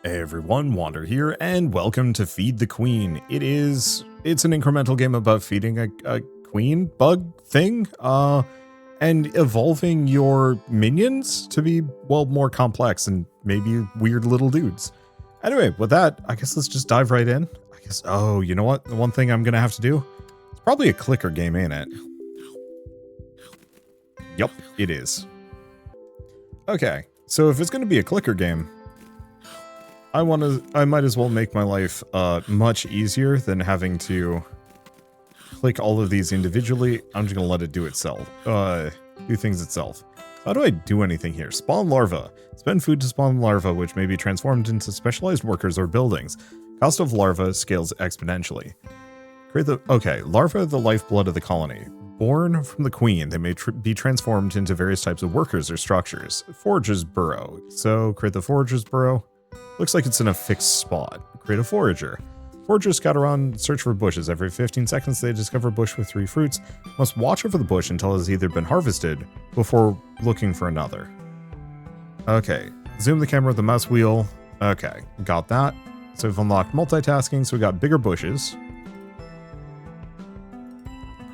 Hey everyone, Wander here, and welcome to Feed the Queen. It's an incremental game about feeding a queen bug thing, and evolving your minions to be, well, more complex and maybe weird little dudes. Anyway, with that, I guess let's just dive right in. Oh, you know what? The one thing I'm gonna have to do, it's probably a clicker game, ain't it? Yup, it is. Okay, so if it's gonna be a clicker game, I might as well make my life much easier than having to click all of these individually. I'm just gonna let it do itself. Do things itself. How do I do anything here? Spawn larva. Spend food to spawn larva, which may be transformed into specialized workers or buildings. Cost of larva scales exponentially. Larva are the lifeblood of the colony. Born from the queen, they may be transformed into various types of workers or structures. Forager's burrow. So create the forager's burrow. Looks like it's in a fixed spot. Create a forager. Foragers scout around, search for bushes. Every 15 seconds, they discover a bush with 3 fruits. Must watch over the bush until it has either been harvested before looking for another. Okay, zoom the camera with the mouse wheel. Okay, got that. So we've unlocked multitasking, so we got bigger bushes.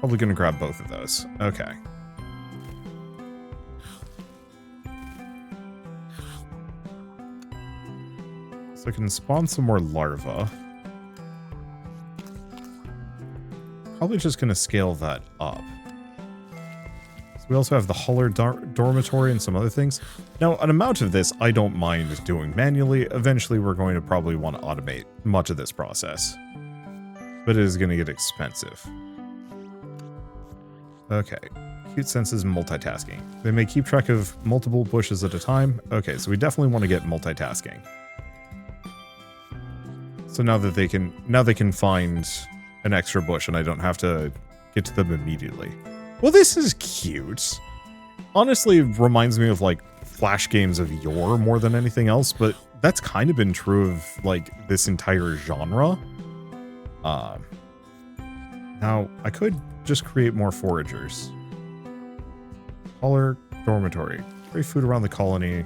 Probably gonna grab both of those. Okay. So I can spawn some more larvae. Probably just going to scale that up. So we also have the Huller dormitory and some other things. Now, an amount of this I don't mind doing manually. Eventually, we're going to probably want to automate much of this process. But it is going to get expensive. Okay. Cute senses and multitasking. They may keep track of multiple bushes at a time. Okay, so we definitely want to get multitasking. So now they can find an extra bush and I don't have to get to them immediately. Well, this is cute. Honestly, it reminds me of like Flash games of yore more than anything else, but that's kind of been true of like this entire genre. Now I could just create more foragers. Collar dormitory. Create food around the colony.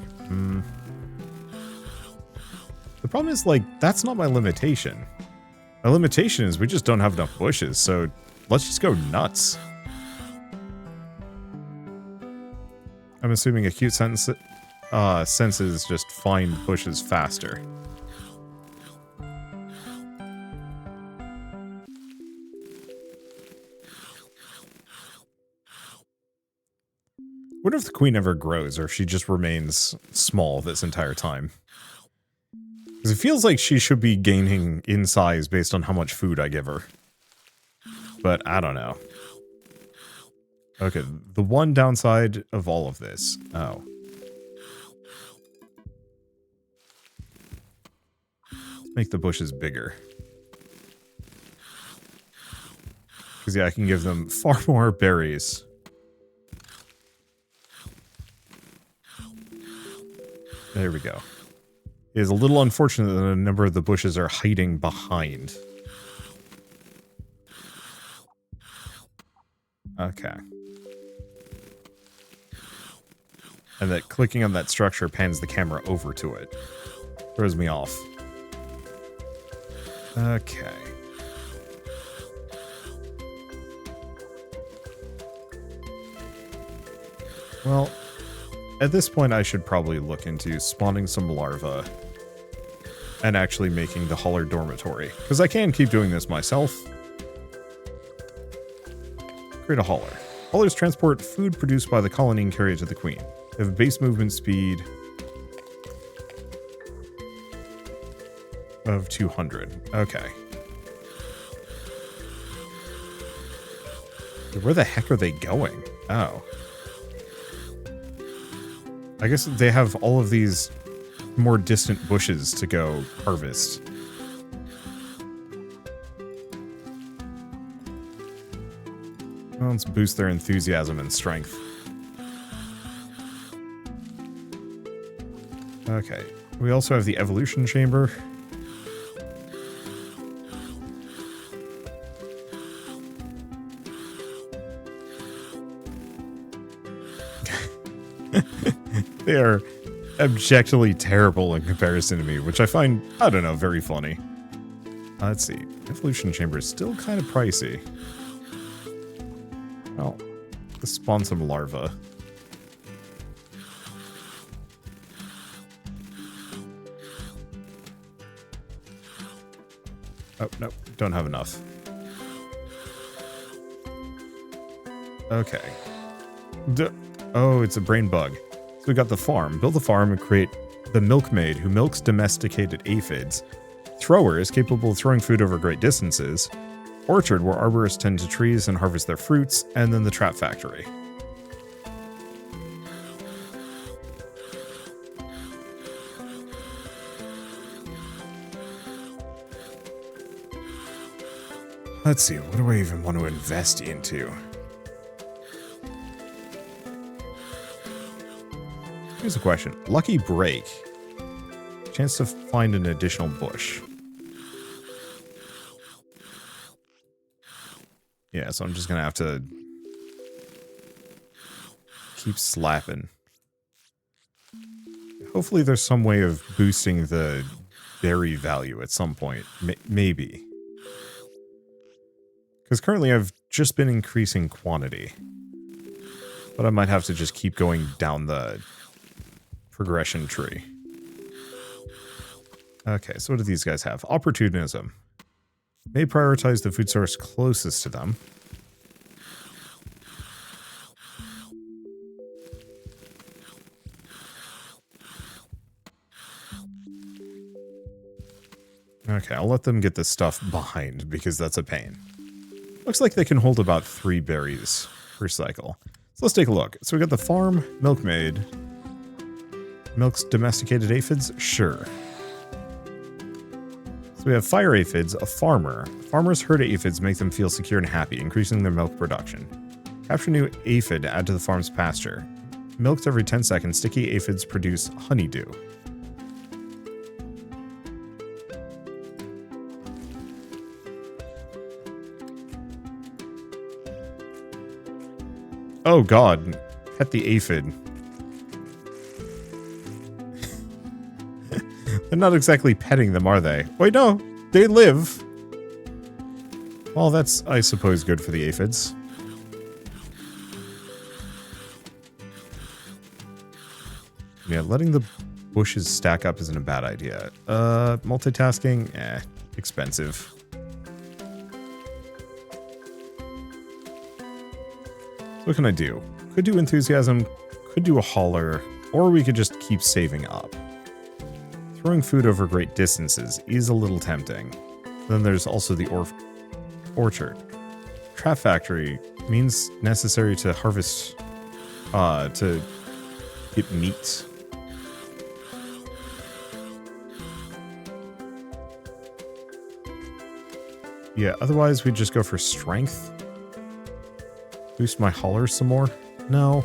The problem is, like, that's not my limitation. My limitation is we just don't have enough bushes, so let's just go nuts. I'm assuming acute senses just find bushes faster. What if the queen ever grows, or if she just remains small this entire time? Because it feels like she should be gaining in size based on how much food I give her. But I don't know. Okay, the one downside of all of this. Oh. Make the bushes bigger. Because, yeah, I can give them far more berries. There we go. It is a little unfortunate that a number of the bushes are hiding behind. Okay. And that clicking on that structure pans the camera over to it. Throws me off. Okay. Well, at this point I should probably look into spawning some larvae and actually making the Huller dormitory. Because I can keep doing this myself. Create a Huller. Hullers transport food produced by the colony and carry it to the queen. They have base movement speed of 200. Okay. Where the heck are they going? Oh. I guess they have all of these more distant bushes to go harvest. Well, let's boost their enthusiasm and strength. Okay. We also have the evolution chamber. They are objectively terrible in comparison to me, which I find, I don't know, very funny. Let's see. Evolution Chamber is still kind of pricey. Well, let's spawn some larvae. Oh, no, don't have enough. Okay. Oh, it's a brain bug. So we got the farm. Build the farm and create the milkmaid who milks domesticated aphids. Thrower is capable of throwing food over great distances. Orchard, where arborists tend to trees and harvest their fruits. And then the trap factory. Let's see, what do I even want to invest into? Here's a question. Lucky break. Chance to find an additional bush. Yeah, so I'm just gonna have to keep slapping. Hopefully there's some way of boosting the berry value at some point. Maybe. Because currently I've just been increasing quantity. But I might have to just keep going down the progression tree. Okay, so what do these guys have? Opportunism. May prioritize the food source closest to them. Okay, I'll let them get the stuff behind because that's a pain. Looks like they can hold about 3 berries per cycle. So let's take a look. So we got the farm, milkmaid. Milks domesticated aphids? Sure. So we have fire aphids, a farmer. Farmers herd aphids make them feel secure and happy, increasing their milk production. Capture new aphid, add to the farm's pasture. Milked every 10 seconds, sticky aphids produce honeydew. Oh god, pet the aphid. They're not exactly petting them, are they? Wait, no, they live. Well, that's, I suppose, good for the aphids. Yeah, letting the bushes stack up isn't a bad idea. Multitasking? Expensive. What can I do? Could do enthusiasm, could do a hauler, or we could just keep saving up. Throwing food over great distances is a little tempting. Then there's also the orchard. Trap factory means necessary to harvest, to get meat. Yeah, otherwise we'd just go for strength. Boost my hauler some more? No.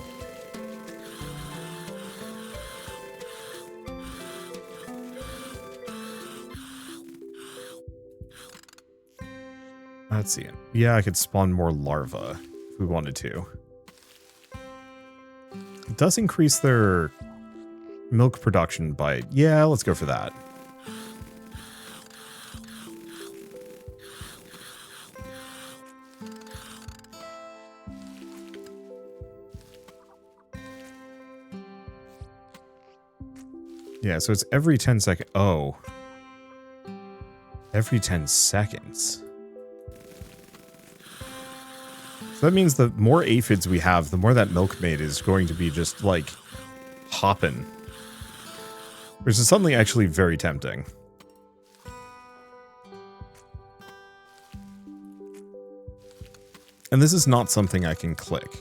Let's see. Yeah, I could spawn more larvae if we wanted to. It does increase their milk production by... Yeah, let's go for that. Yeah, so it's every 10 seconds. Oh. Every 10 seconds. So that means the more aphids we have, the more that milkmaid is going to be just, like, hopping. Which is suddenly actually very tempting. And this is not something I can click.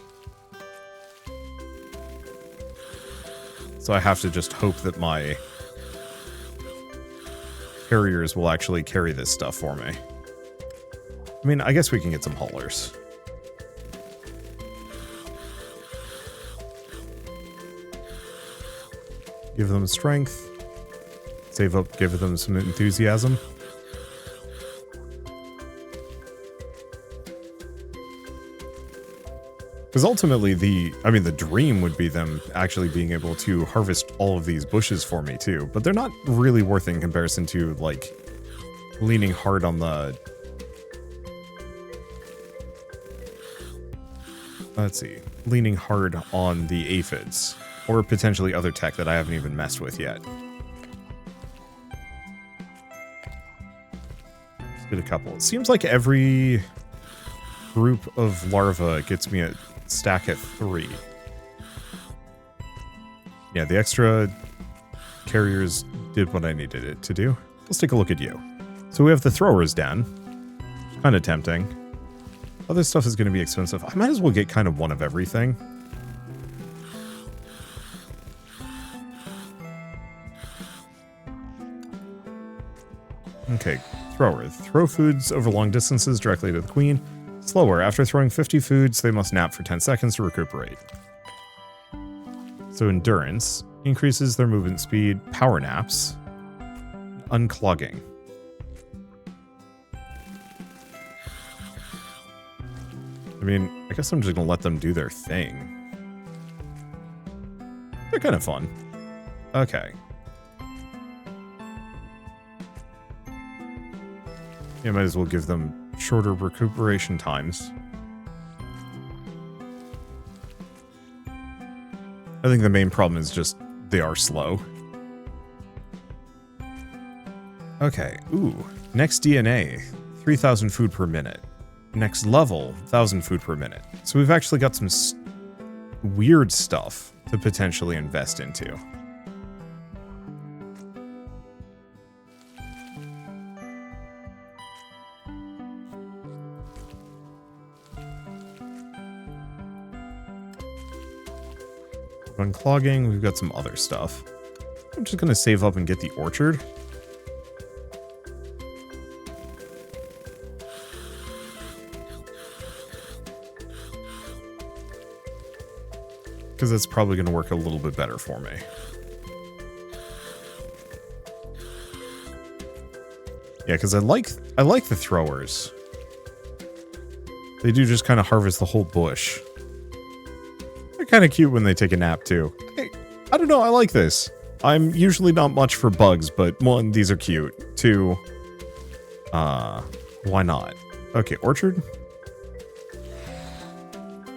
So I have to just hope that my carriers will actually carry this stuff for me. I mean, I guess we can get some haulers. Give them strength. Save up, give them some enthusiasm. Because ultimately, the dream would be them actually being able to harvest all of these bushes for me too. But they're not really worth it in comparison to, like, leaning hard on the... Let's see. Leaning hard on the aphids. Or potentially other tech that I haven't even messed with yet. Let's get a couple. It seems like every group of larvae gets me a stack at 3. Yeah, the extra carriers did what I needed it to do. Let's take a look at you. So we have the throwers down. Kind of tempting. Other stuff is going to be expensive. I might as well get kind of one of everything. Okay, thrower. Throw foods over long distances directly to the queen. Slower. After throwing 50 foods, they must nap for 10 seconds to recuperate. So endurance increases their movement speed. Power naps. Unclogging. I mean, I guess I'm just going to let them do their thing. They're kind of fun. Okay. Yeah, might as well give them shorter recuperation times. I think the main problem is just they are slow. Okay, ooh. Next DNA, 3,000 food per minute. Next level, 1,000 food per minute. So we've actually got some weird stuff to potentially invest into. Unclogging, we've got some other stuff. I'm just gonna save up and get the orchard. Because that's probably gonna work a little bit better for me. Yeah, because I like the throwers. They do just kind of harvest the whole bush. They're kind of cute when they take a nap, too. I don't know, I like this. I'm usually not much for bugs, but one, these are cute. Two, why not? Okay, orchard?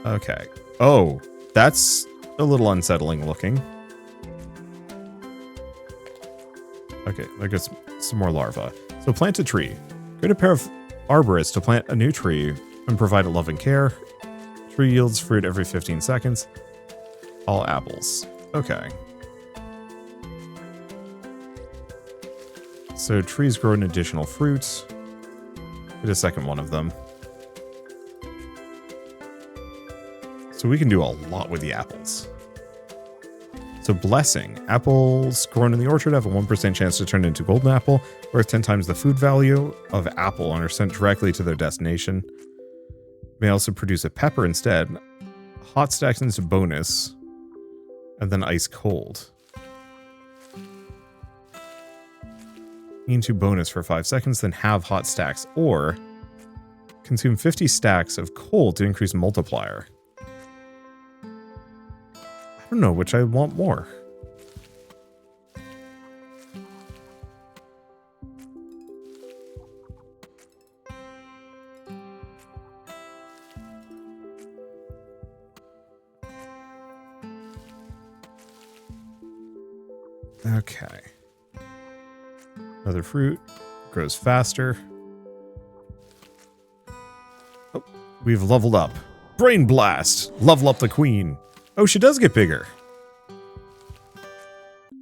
Okay. Oh, that's a little unsettling looking. Okay, there goes some more larvae. So plant a tree. Get a pair of arborists to plant a new tree and provide it love and care. Tree yields fruit every 15 seconds. All apples. Okay. So trees grow an additional fruits. Get a second one of them. So we can do a lot with the apples. So blessing. Apples grown in the orchard have a 1% chance to turn into golden apple, worth 10 times the food value of apple and are sent directly to their destination. May also produce a pepper instead. Hot stacks into bonus. And then ice cold. Into bonus for 5 seconds, then have hot stacks. Or consume 50 stacks of cold to increase multiplier. I don't know which I want more. Okay. Another fruit. Grows faster. Oh, we've leveled up. Brain Blast! Level up the queen. Oh, she does get bigger.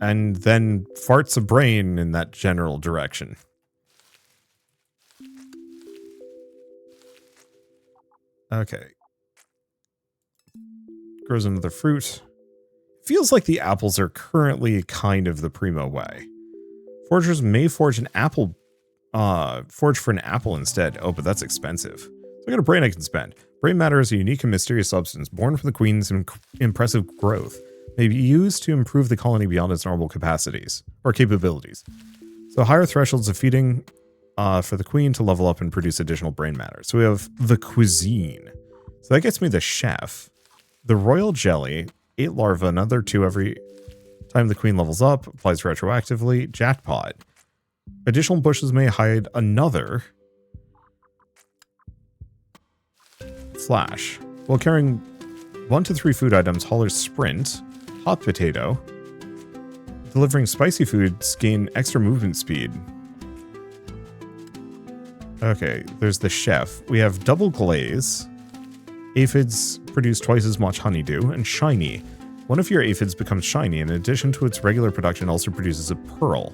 And then farts a brain in that general direction. Okay. Grows another fruit. Feels like the apples are currently kind of the primo way. Forgers may forge an apple, forge for an apple instead. Oh, but that's expensive. So I got a brain I can spend. Brain matter is a unique and mysterious substance born from the queen's impressive growth. May be used to improve the colony beyond its normal capacities, or capabilities. So higher thresholds of feeding for the queen to level up and produce additional brain matter. So we have the cuisine. So that gets me the chef. The royal jelly, 8 larvae, another 2 every time the queen levels up, applies retroactively. Jackpot. Additional bushes may hide another flash. While carrying 1 to 3 food items, haulers sprint. Hot potato. Delivering spicy foods gain extra movement speed. Okay, there's the chef. We have double glaze. Aphids produce twice as much honeydew. And shiny. One of your aphids becomes shiny. In addition to its regular production, also produces a pearl.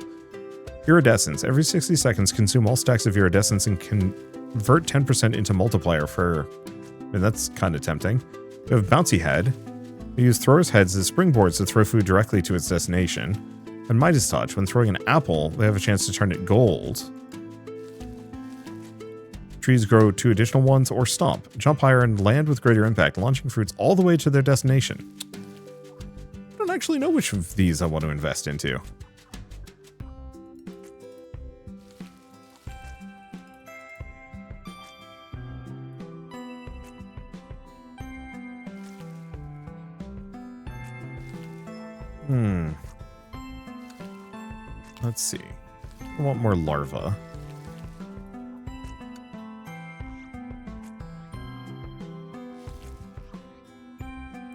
Iridescence. Every 60 seconds, consume all stacks of iridescence and convert 10% into multiplier for... I mean, that's kind of tempting. We have bouncy head. We use throwers' heads as springboards to throw food directly to its destination. And Midas touch. When throwing an apple, they have a chance to turn it gold. Trees grow 2 additional ones, or stomp. Jump higher and land with greater impact, launching fruits all the way to their destination. I don't actually know which of these I want to invest into. Let's see. I want more larvae.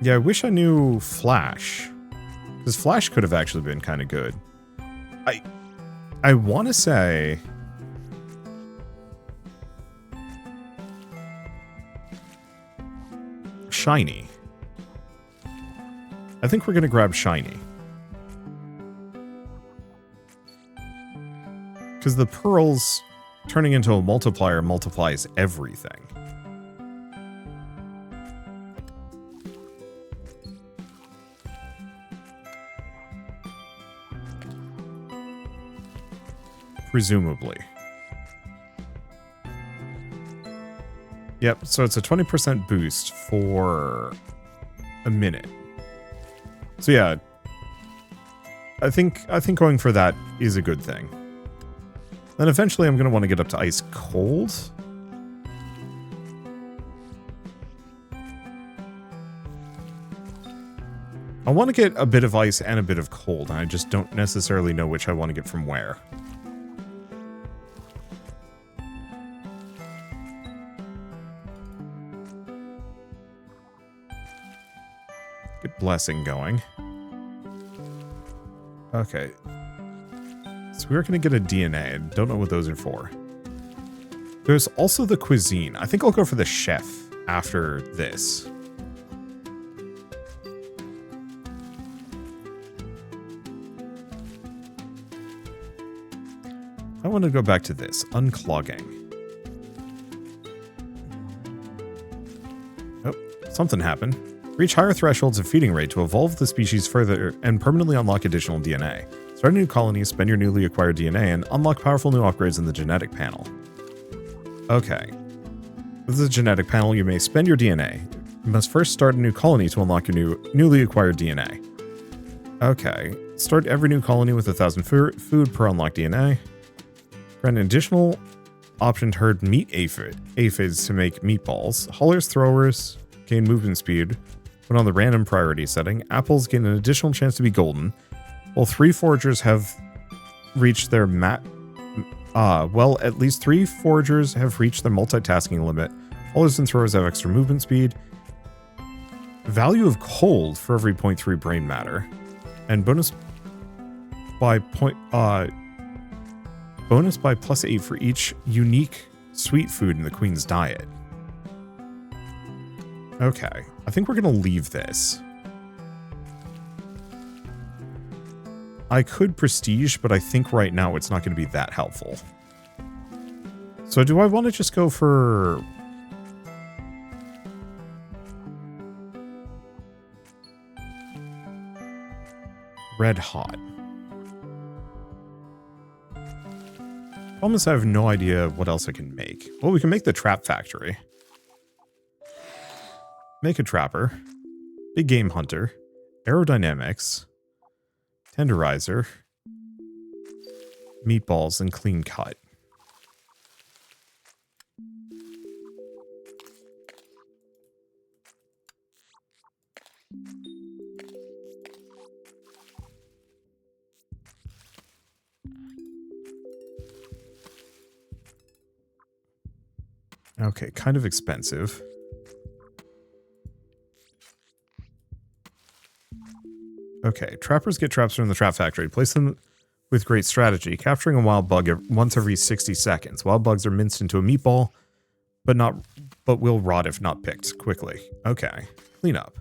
Yeah, I wish I knew Flash. Because Flash could have actually been kind of good. I want to say... Shiny. I think we're going to grab Shiny. Because the pearls turning into a multiplier multiplies everything. Presumably. Yep, so it's a 20% boost for a minute. So yeah, I think going for that is a good thing. Then eventually I'm going to want to get up to ice cold. I want to get a bit of ice and a bit of cold, and I just don't necessarily know which I want to get from where. Get blessing going. Okay. So we're going to get a DNA. I don't know what those are for. There's also the cuisine. I think I'll go for the chef after this. I want to go back to this. Unclogging. Oh, something happened. Reach higher thresholds of feeding rate to evolve the species further and permanently unlock additional DNA. Start a new colony, spend your newly acquired DNA, and unlock powerful new upgrades in the genetic panel. Okay. This is a genetic panel. You may spend your DNA. You must first start a new colony to unlock your newly acquired DNA. Okay. Start every new colony with 1,000 food per unlocked DNA. Grant an additional option to herd meat aphids to make meatballs. Haulers, throwers gain movement speed when on the random priority setting. Apples gain an additional chance to be golden. While 3 foragers have reached their at least 3 foragers have reached their multitasking limit. Haulers and throwers have extra movement speed. Value of cold for every 0.3 brain matter. And bonus by +8 for each unique sweet food in the queen's diet. Okay, I think we're going to leave this. I could prestige, but I think right now it's not going to be that helpful. So do I want to just go for... Red hot. Almost, I have no idea what else I can make. Well, we can make the trap factory. Make a trapper. Big game hunter. Aerodynamics. Tenderizer. Meatballs and clean cut. Okay, kind of expensive. Okay, trappers get traps from the trap factory. Place them with great strategy. Capturing a wild bug once every 60 seconds. Wild bugs are minced into a meatball, but will rot if not picked quickly. Okay, clean up.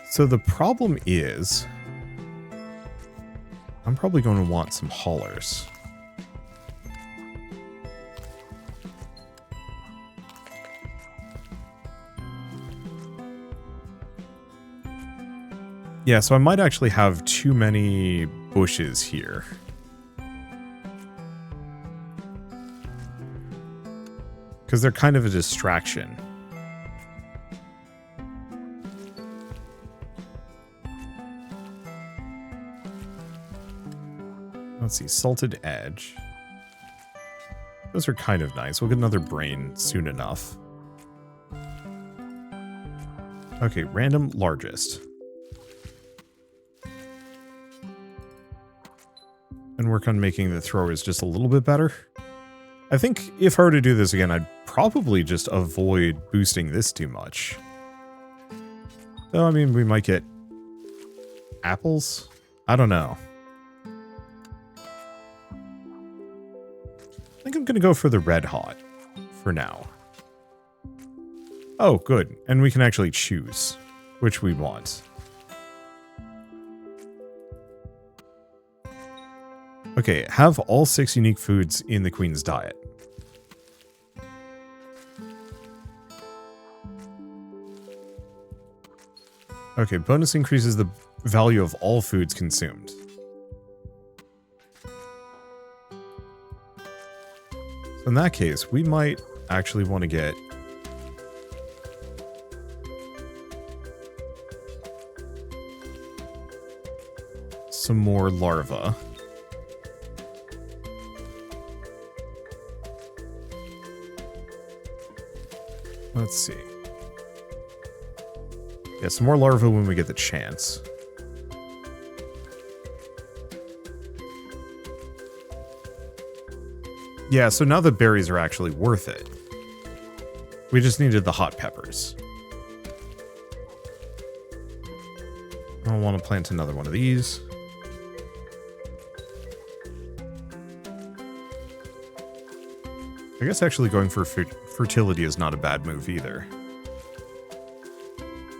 So the problem is, I'm probably going to want some haulers. Yeah, so I might actually have too many bushes here. Because they're kind of a distraction. Let's see, salted edge. Those are kind of nice. We'll get another brain soon enough. Okay, random largest. And work on making the throwers just a little bit better. I think if I were to do this again, I'd probably just avoid boosting this too much. Though, I mean, we might get apples? I don't know. I think I'm going to go for the red hot for now. Oh, good. And we can actually choose which we want. Okay, have all 6 unique foods in the Queen's diet. Okay, bonus increases the value of all foods consumed. So in that case, we might actually want to get some more larvae. Let's see. Yeah, some more larvae when we get the chance. Yeah, so now the berries are actually worth it. We just needed the hot peppers. I don't want to plant another one of these. I guess actually going for fertility is not a bad move either.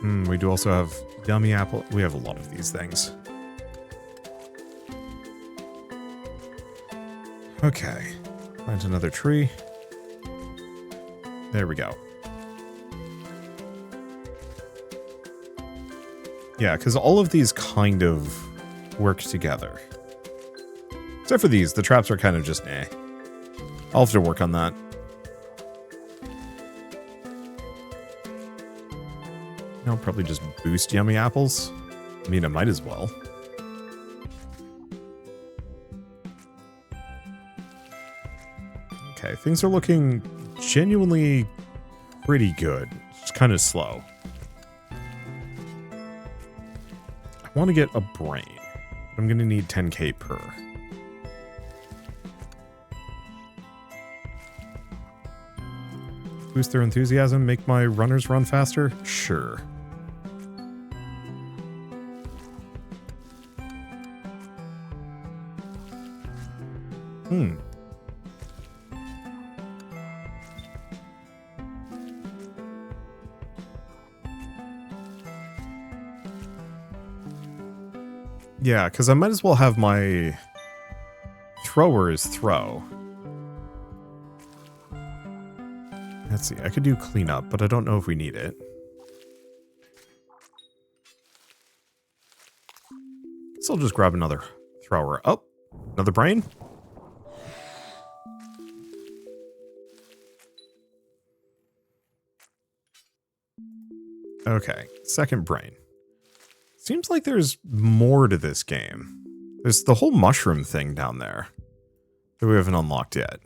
We do also have yummy apple. We have a lot of these things. Okay. Plant another tree. There we go. Yeah, because all of these kind of work together. Except for these, the traps are kind of just eh. I'll have to work on that. I'll probably just boost yummy apples. I mean, I might as well. Okay, things are looking genuinely pretty good. It's kind of slow. I want to get a brain. I'm going to need 10k per. Boost their enthusiasm, make my runners run faster? Sure. Yeah, because I might as well have my throwers throw. Let's see, I could do cleanup, but I don't know if we need it. So I'll just grab another thrower. Oh, another brain? Okay, second brain. Seems like there's more to this game. There's the whole mushroom thing down there that we haven't unlocked yet.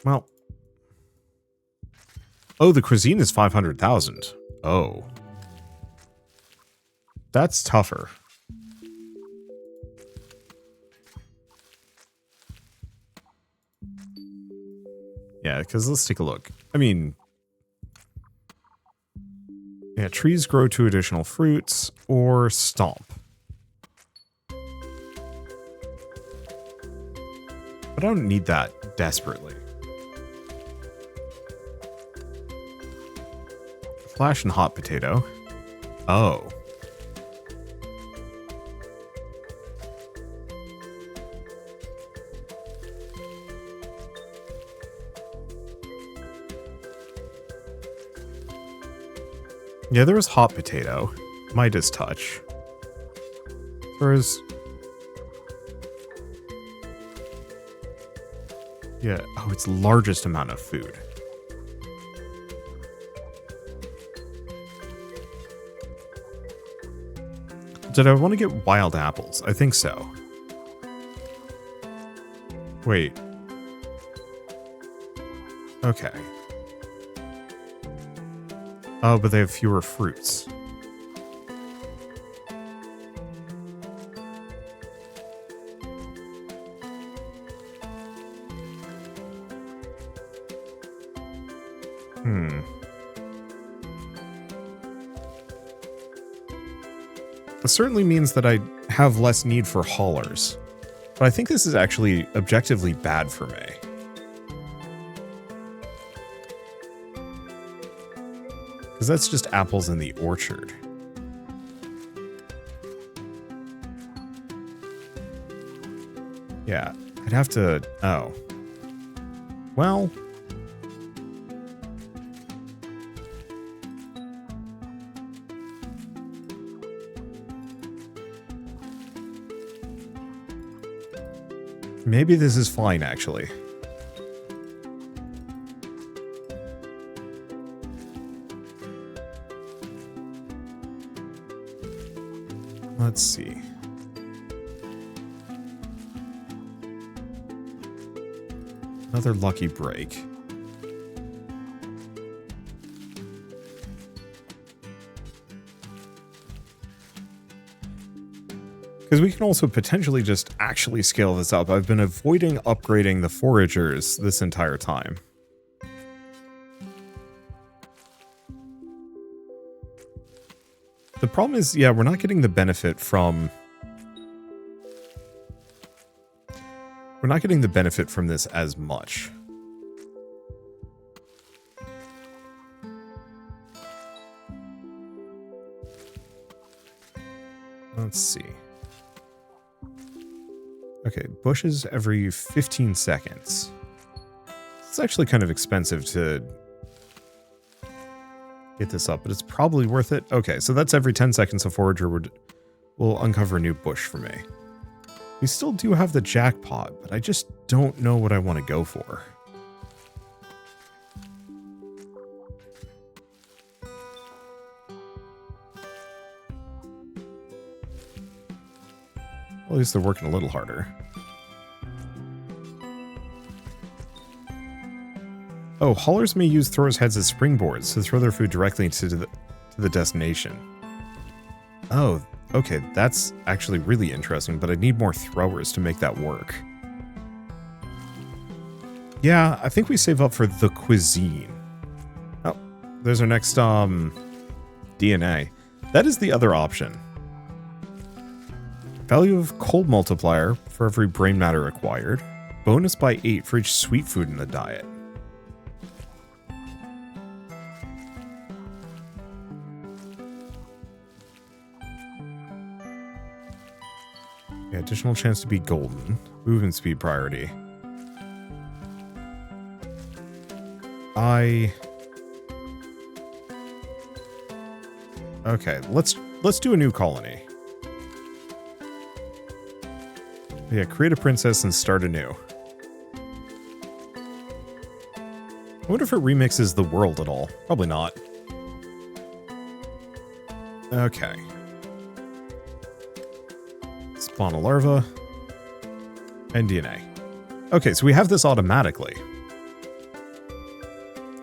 Well, Oh, the cuisine is 500,000. Oh. That's tougher. Yeah, because let's take a look. I mean, yeah, trees grow 2 additional fruits or stomp. But I don't need that desperately. Flash and hot potato. Oh. Yeah, there was hot potato. Midas touch. Whereas... yeah, oh, it's largest amount of food. Did I want to get wild apples? I think so. Wait. Okay. Oh, but they have fewer fruits. This certainly means that I have less need for haulers. But I think this is actually objectively bad for me. Because that's just apples in the orchard. Yeah, I'd have to... oh. Well... maybe this is fine, actually. Let's see. Another lucky break. Because we can also potentially just actually scale this up. I've been avoiding upgrading the foragers this entire time. The problem is, yeah, we're not getting the benefit from... we're not getting the benefit from this as much. Let's see. Okay, bushes every 15 seconds. It's actually kind of expensive to get this up, but it's probably worth it. Okay, so that's every 10 seconds a forager will uncover a new bush for me. We still do have the jackpot, but I just don't know what I want to go for. At least they're working a little harder. Oh, haulers may use throwers' heads as springboards to throw their food directly to the destination. Oh, okay, that's actually really interesting, but I need more throwers to make that work. Yeah, I think we save up for the cuisine. Oh, there's our next, DNA. That is the other option. Value of cold multiplier for every brain matter acquired. Bonus by 8 for each sweet food in the diet. Yeah, additional chance to be golden. Movement speed priority. Okay, let's do a new colony. Yeah, create a princess and start anew. I wonder if it remixes the world at all. Probably not. Okay. Spawn a larva. And DNA. Okay, so we have this automatically.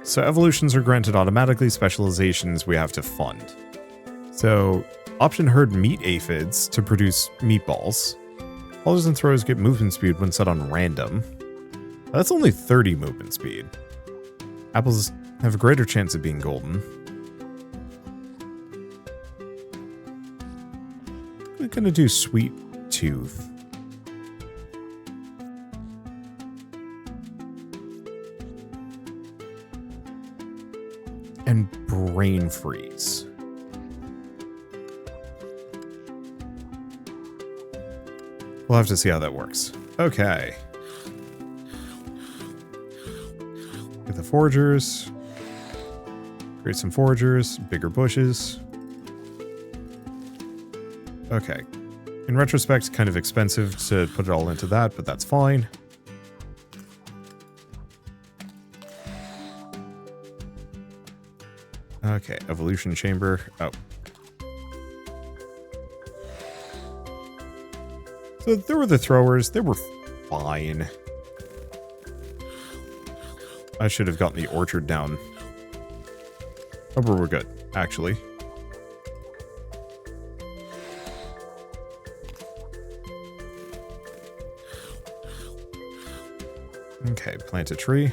So evolutions are granted automatically, specializations we have to fund. So option herd meat aphids to produce meatballs. Haulers and throwers get movement speed when set on random. That's only 30 movement speed. Apples have a greater chance of being golden. We're gonna do sweet tooth. And brain freeze. We'll have to see how that works. Okay. Get the foragers. Create some foragers, bigger bushes. Okay. In retrospect, kind of expensive to put it all into that, but that's fine. Okay, evolution chamber. Oh. So there were the throwers. They were fine. I should have gotten the orchard down. Oh, but we're good, actually. Okay, plant a tree.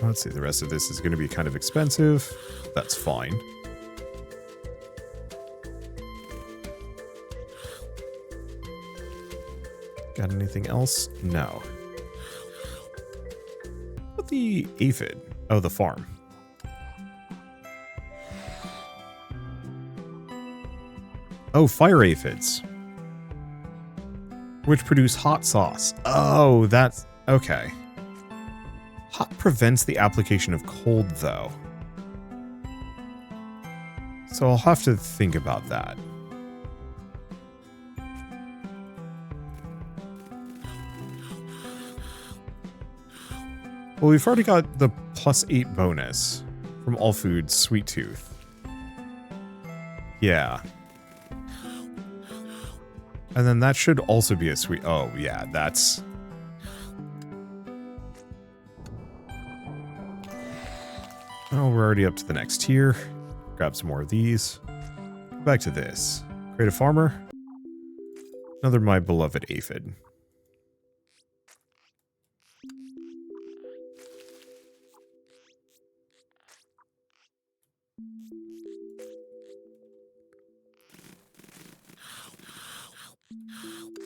Let's see, the rest of this is going to be kind of expensive. That's fine. Got anything else? No. What the aphid? Oh, the farm. Oh, fire aphids. Which produce hot sauce. Oh, that's... okay. Hot prevents the application of cold, though. So I'll have to think about that. Well, we've already got the +8 bonus from all foods, sweet tooth. Yeah. And then that should also be a sweet... oh, yeah, that's... oh, we're already up to the next tier. Grab some more of these. Back to this. Create a farmer. Another my beloved aphid.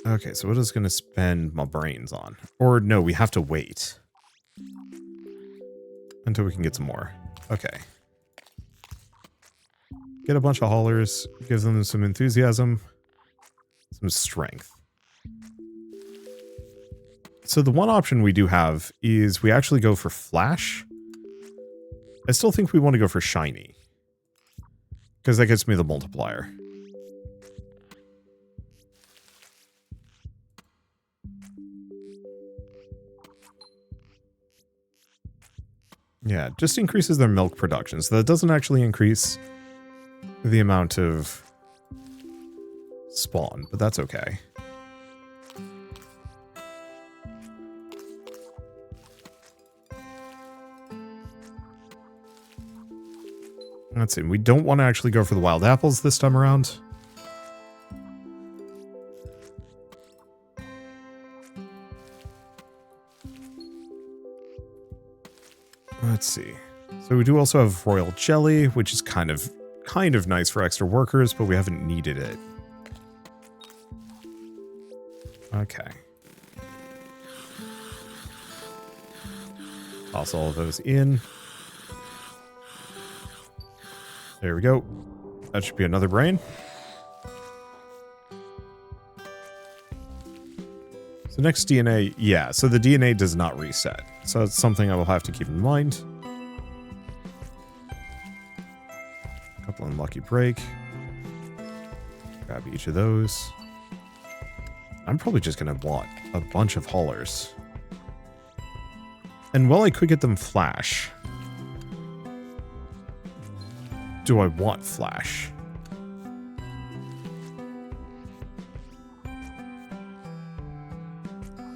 Okay, so what is going to spend my brains on? Or no, we have to wait. Until we can get some more. Okay. Get a bunch of haulers. Gives them some enthusiasm. Some strength. So the one option we do have is we actually go for flash. I still think we want to go for shiny. Because that gets me the multiplier. Yeah, just increases their milk production. So that doesn't actually increase the amount of spawn, but that's okay. Let's see, we don't want to actually go for the wild apples this time around. Let's see. So we do also have royal jelly, which is kind of nice for extra workers, but we haven't needed it. Okay. Toss all of those in. There we go. That should be another brain. So next DNA, yeah, so the DNA does not reset. So it's something I will have to keep in mind. Couple unlucky break. Grab each of those. I'm probably just going to want a bunch of haulers. And while I could get them flash, do I want flash?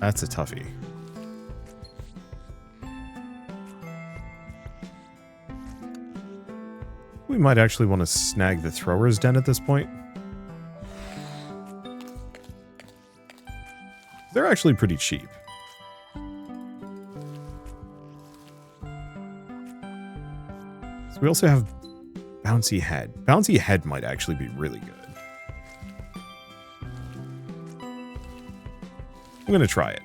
That's a toughie. we might actually want to snag the thrower's den at this point. They're actually pretty cheap. So we also have Bouncy Head. Bouncy Head might actually be really good. I'm going to try it.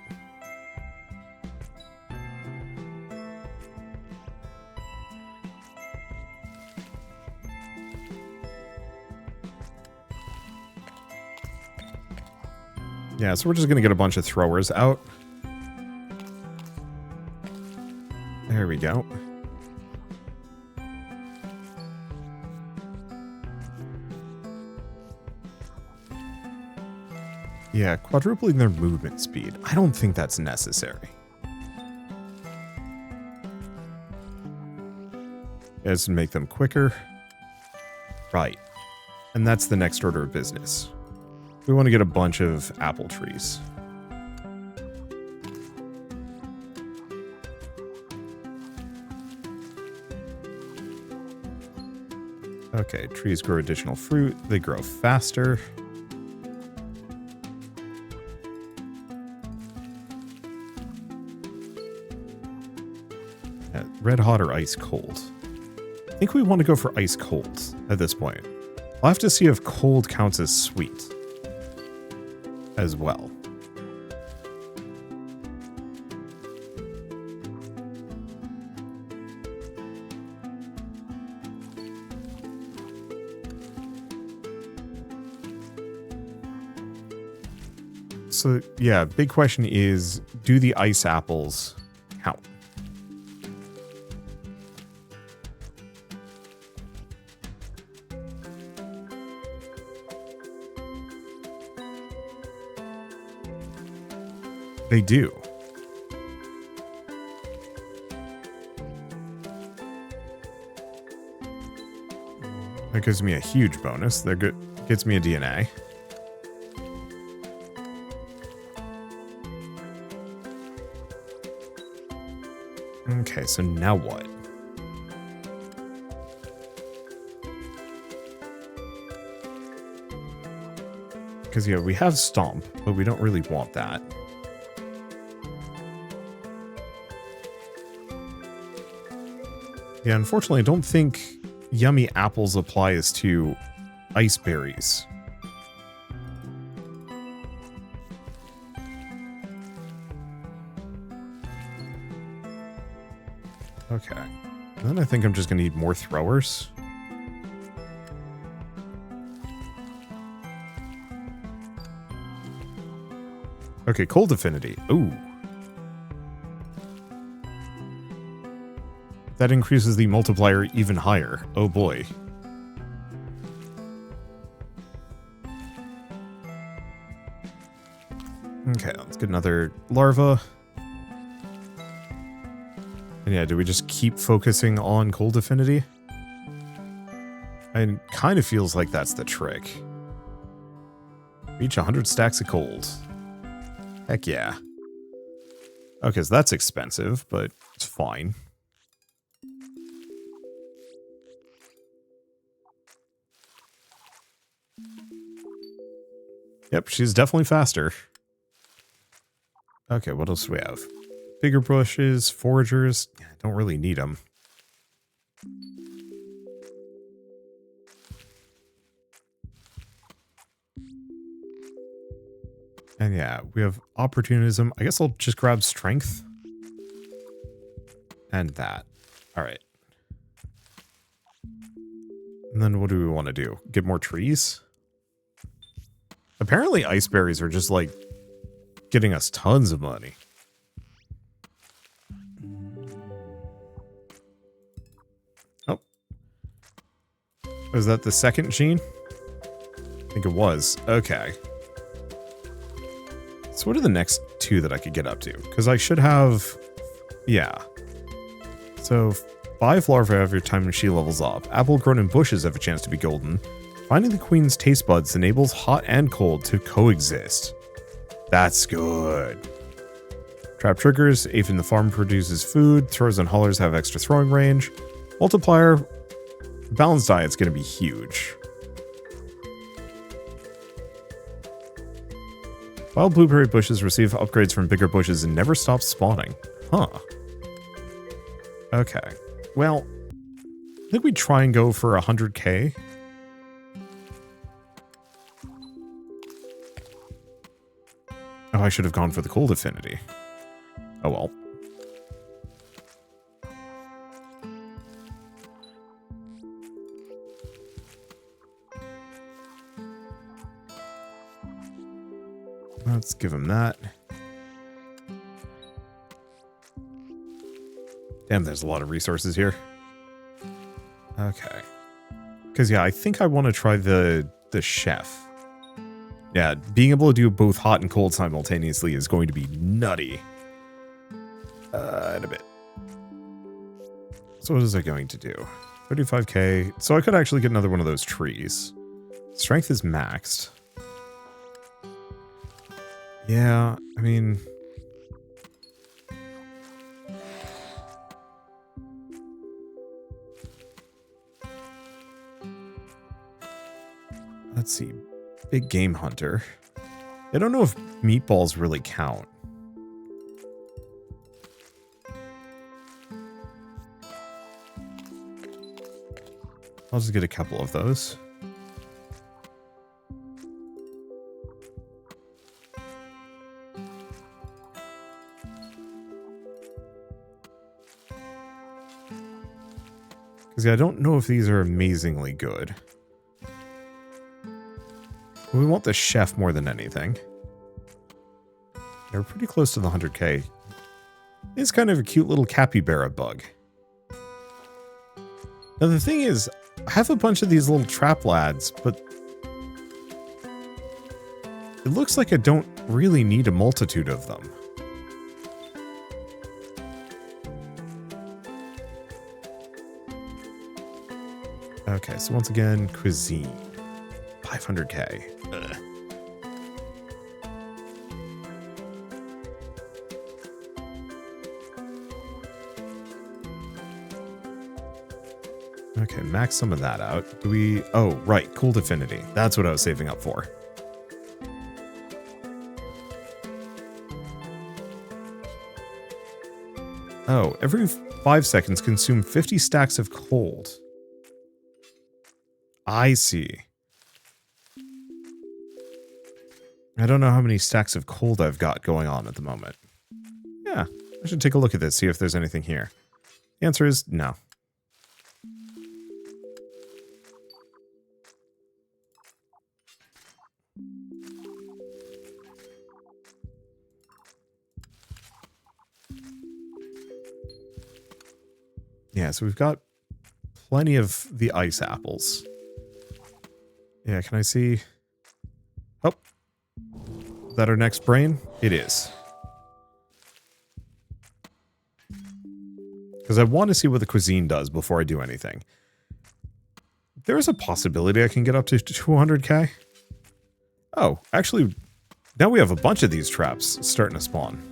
Yeah, so we're just going to get a bunch of throwers out. There we go. Yeah, quadrupling their movement speed. I don't think that's necessary. As to make them quicker. Right. And that's the next order of business. We want to get a bunch of apple trees. Okay, trees grow additional fruit. They grow faster. Red hot or ice cold? I think we want to go for ice cold at this point. I'll have to see if cold counts as sweet as well. So yeah, big question is, do the ice apples count? They do. That gives me a huge bonus. That gets me a DNA. Okay, so now what? Because, yeah, we have Stomp, but we don't really want that. Yeah, unfortunately, I don't think yummy apples applies to ice berries. Okay. Then I think I'm just going to need more throwers. Okay, cold affinity. Ooh. That increases the multiplier even higher. Oh boy. Okay, let's get another larva. And yeah, do we just keep focusing on cold affinity? It kind of feels like that's the trick. Reach 100 stacks of cold. Heck yeah. Okay, so that's expensive, but it's fine. Yep, she's definitely faster. Okay, what else do we have? Bigger bushes, foragers. Yeah, don't really need them. And yeah, we have opportunism. I guess I'll just grab strength. And that. Alright. And then what do we want to do? Get more trees? Apparently ice berries are just like getting us tons of money. Oh. Was that the second gene? I think it was. Okay. So what are the next two that I could get up to? Because I should have... Yeah. So 5 larvae every time she levels up. Apple grown in bushes have a chance to be golden. Finding the queen's taste buds enables hot and cold to coexist. That's good. Trap triggers. Ape in the farm produces food. Throws and haulers have extra throwing range. Multiplier Balanced diet's going to be huge. Wild blueberry bushes receive upgrades from bigger bushes and never stop spawning. Huh. Okay. Well, I think we try and go for 100k. Oh, I should have gone for the cold affinity. Oh well. Let's give him that. Damn, there's a lot of resources here. Okay. Because, yeah, I think I want to try the chef. Yeah, being able to do both hot and cold simultaneously is going to be nutty. In a bit. So what is that going to do? 35k. So I could actually get another one of those trees. Strength is maxed. Yeah, I mean... Let's see. Big game hunter. I don't know if meatballs really count. I'll just get a couple of those. Because yeah, I don't know if these are amazingly good. We want the chef more than anything. They're pretty close to the 100k. It's kind of a cute little capybara bug. Now the thing is, I have a bunch of these little trap lads, but it looks like I don't really need a multitude of them. Okay, so once again, cuisine. 500k. Ugh. Okay, max some of that out. Do we... Oh, right. Cold affinity. That's what I was saving up for. Oh, every 5 seconds consume 50 stacks of cold. I see. I don't know how many stacks of cold I've got going on at the moment. Yeah, I should take a look at this, see if there's anything here. The answer is no. Yeah, so we've got plenty of the ice apples. Yeah, can I see... Oh. Is that our next brain? It is. Because I want to see what the cuisine does before I do anything. There's a possibility I can get up to 200k. Oh, actually, now we have a bunch of these traps starting to spawn.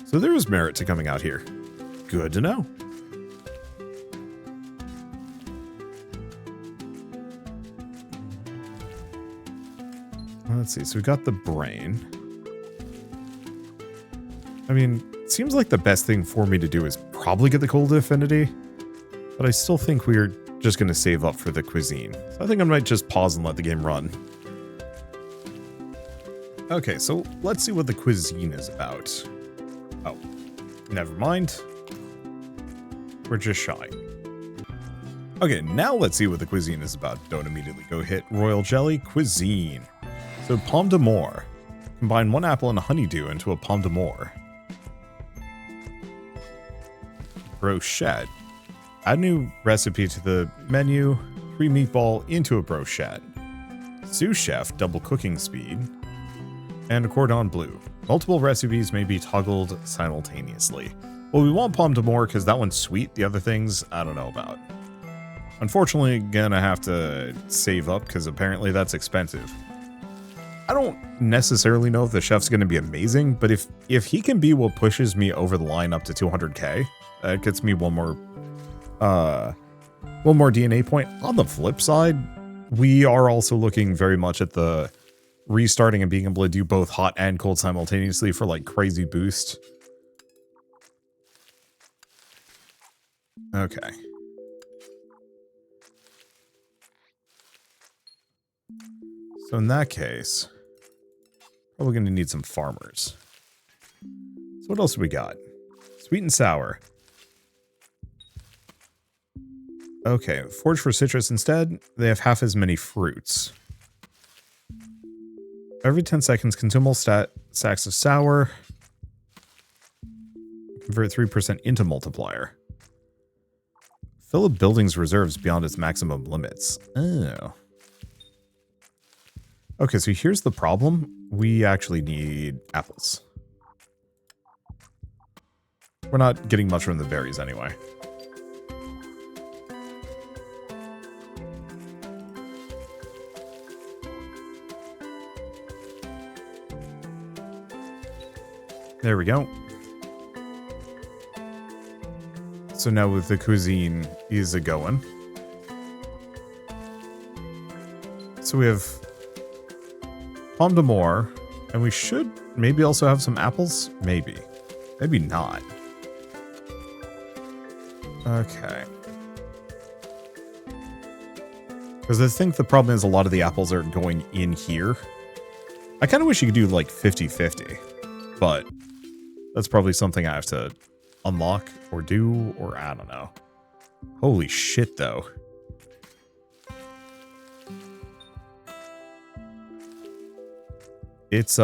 So there is merit to coming out here. Good to know. Let's see, so we got the brain. I mean, it seems like the best thing for me to do is probably get the cold affinity, but I still think we're just going to save up for the cuisine. So I think I might just pause and let the game run. Okay, so let's see what the cuisine is about. Oh, never mind. We're just shy. Okay, now let's see what the cuisine is about. Don't immediately go hit Royal Jelly. Cuisine. So, pomme d'amour. Combine 1 apple and a honeydew into a pomme d'amour. Brochette. Add new recipe to the menu. 3 meatball into a brochette. Sous chef, double cooking speed. And a cordon bleu. Multiple recipes may be toggled simultaneously. Well, we want pomme d'amour because that one's sweet. The other things, I don't know about. Unfortunately, gonna have to save up because apparently that's expensive. I don't necessarily know if the chef's going to be amazing, but if he can be what pushes me over the line up to 200k, that gets me one more one more DNA point. On the flip side, we are also looking very much at the restarting and being able to do both hot and cold simultaneously for like crazy boost. Okay. So in that case, probably going to need some farmers. So what else do we got? Sweet and sour. Okay, forage for citrus instead. They have half as many fruits. Every 10 seconds, consumable sacks of sour. Convert 3% into multiplier. Fill a building's reserves beyond its maximum limits. Oh. Okay, so here's the problem. We actually need apples. We're not getting much from the berries anyway. There we go. So now with the cuisine is a going. So we have pomme d'amour, and we should maybe also have some apples. Maybe. Maybe not. Okay. Because I think the problem is a lot of the apples are going in here. I kind of wish you could do like 50-50, but that's probably something I have to unlock or do, or I don't know. Holy shit, though. It's,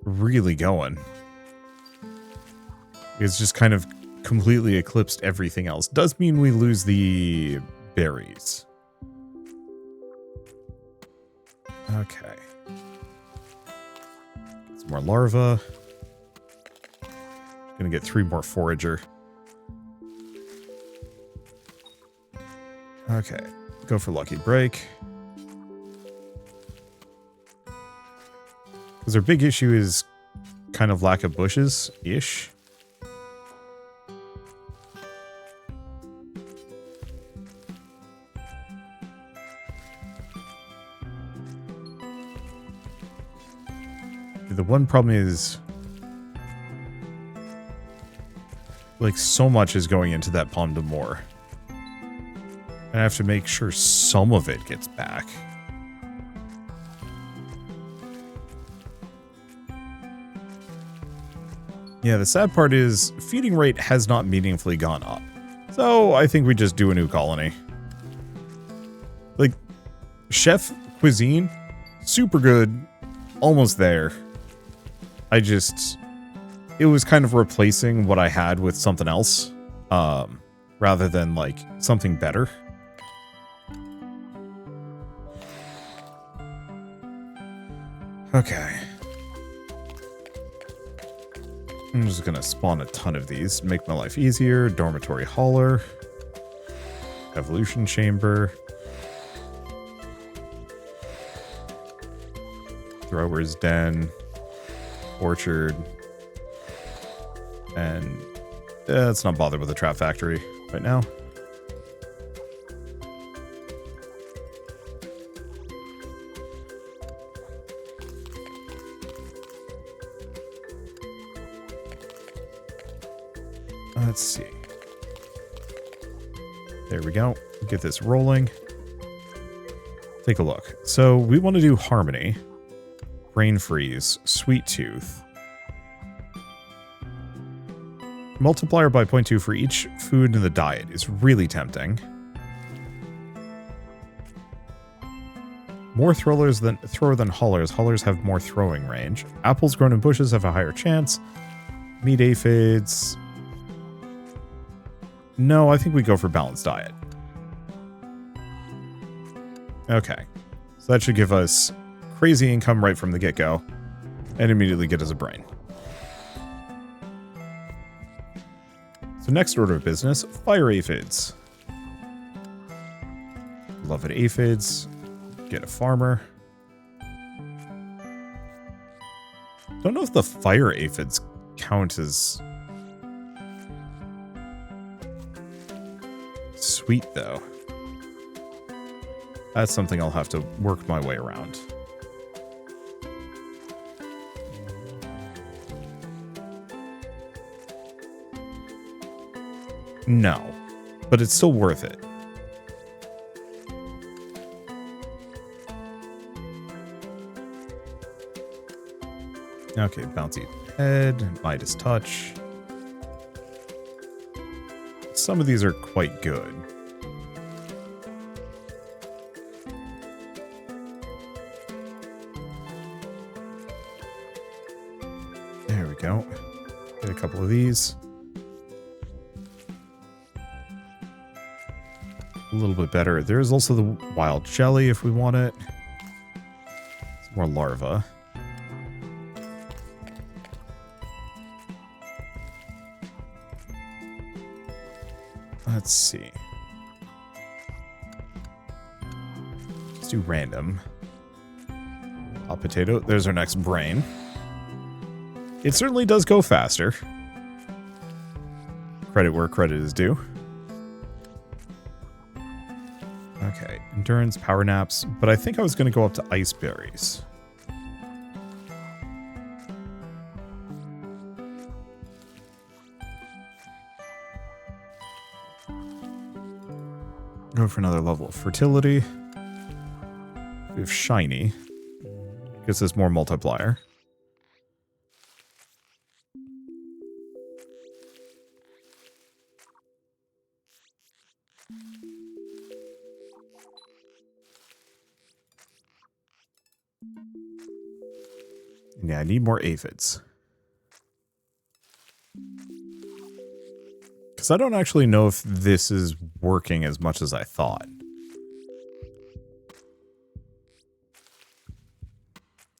really going. It's just kind of completely eclipsed everything else. Does mean we lose the berries. Okay. Get some more larvae. Gonna get 3 more forager. Okay. Go for lucky break. Because our big issue is kind of lack of bushes-ish. The one problem is, like, so much is going into that pomme d'amour. And I have to make sure some of it gets back. Yeah, the sad part is feeding rate has not meaningfully gone up. So I think we just do a new colony. Like, chef cuisine, super good, almost there. It was kind of replacing what I had with something else, rather than like something better. Okay. I'm just gonna spawn a ton of these, make my life easier. Dormitory hauler, evolution chamber, thrower's den, orchard, and let's not bother with the trap factory right now. Let's see. There we go. Get this rolling. Take a look. So we want to do harmony, brain freeze, sweet tooth. Multiplier by 0.2 for each food in the diet is really tempting. More thrower than haulers. Haulers have more throwing range. Apples grown in bushes have a higher chance. Meat aphids. No, I think we go for balanced diet. Okay. So that should give us crazy income right from the get-go. And immediately get us a brain. So next order of business, fire aphids. Love it, aphids. Get a farmer. Don't know if the fire aphids count as wheat, though. That's something I'll have to work my way around. No, but it's still worth it. Okay, bouncy head, Midas touch. Some of these are quite good. There we go. Get a couple of these. A little bit better. There's also the wild jelly if we want it. Some more larva. Let's see. Let's do random. Hot potato. There's our next brain. It certainly does go faster. Credit where credit is due. Okay, endurance, power naps, but I think I was going to go up to ice berries. Go for another level of fertility. We have shiny. Gives us more multiplier. Yeah, I need more aphids. Because I don't actually know if this is working as much as I thought.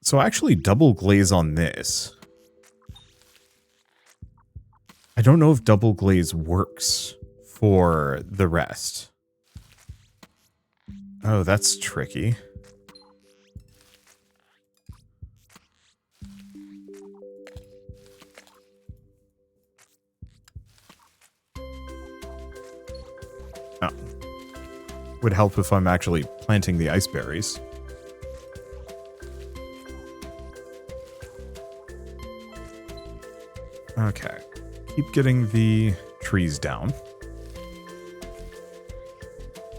So actually double glaze on this. I don't know if double glaze works for the rest. Oh, that's tricky. Oh. Would help if I'm actually planting the ice berries. Okay. Keep getting the trees down.